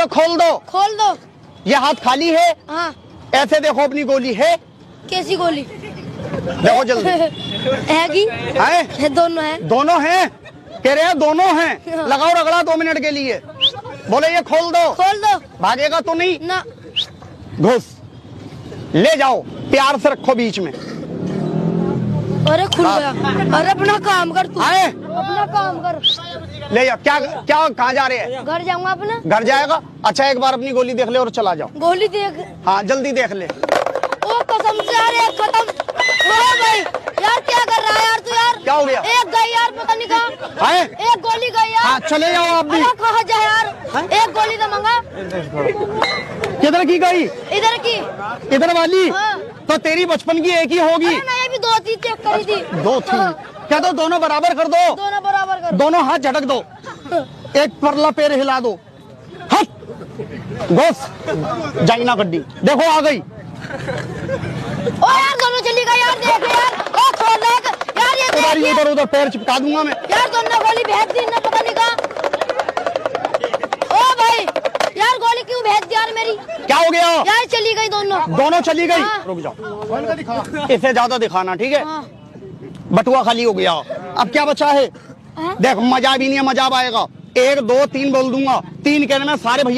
बोलो खोल दो। खोल दो। ये हाथ खाली है? हाँ। ऐसे देखो अपनी गोली है? कैसी गोली? देखो जल्दी। है दोनों है। दोनों हैं? कह रहे हैं दोनों हैं। लगाओ रगड़ा 2 मिनट के लिए। बोले ये खोल दो। खोल दो। भागेगा तो नहीं ना। घुस ले जाओ, प्यार से रखो बीच में। अरे खुल गया। अरे अपना काम कर तू। आए अपना काम कर। ले जाओ। क्या क्या कहाँ जा रहे हैं? घर जाऊंगा अपना। घर जाएगा? अच्छा एक बार अपनी गोली देख ले और चला जाओ। गोली देख। हाँ जल्दी देख ले। ओ कसम से यार एक खत्म। ओ भाई यार क्या कर रहा है यार तू यार? क्या हो गया? एक गई यार पता नहीं कहाँ। आए एक गोली गई यार। हाँ चले जाओ आप भी। अरे कहाँ जाए यार? एक गोली तो मंगा। किधर की गई? इधर की। इधर वाली? हाँ। तो तेरी बचपन की एक ही होगी। अरे नहीं अभी 2 थी चेक करी थी। 2 थी? हाँ। क्या दो दोनों बराबर कर दो। दोनों बराबर कर। दोनों हाथ झटक दो। एक परला पैर हिला दो। हट घुस जाइना गड्डी। देखो आ गई। ओ यार दोनों चली गई यार देख यार। ओ छोड़ दे यार ये देख इधर उधर पैर चिपका दूंगा मैं। यार दोनों गोली भेज दी ना पता नहीं कहाँ। ओ भाई यार गोली क्यों भेज दी यार मेरी? क्या हो गया? यार चली गई दोनों। दोनों चली गई? हाँ। रुक जाओ, इसे ज्यादा दिखाना ठीक है। हाँ। बटुआ खाली हो गया। अब क्या बचा है? हाँ? देख मजा भी नहीं है, मजा अब आएगा। 1 2 3 बोल दूंगा, 3 कहने में सारे भैया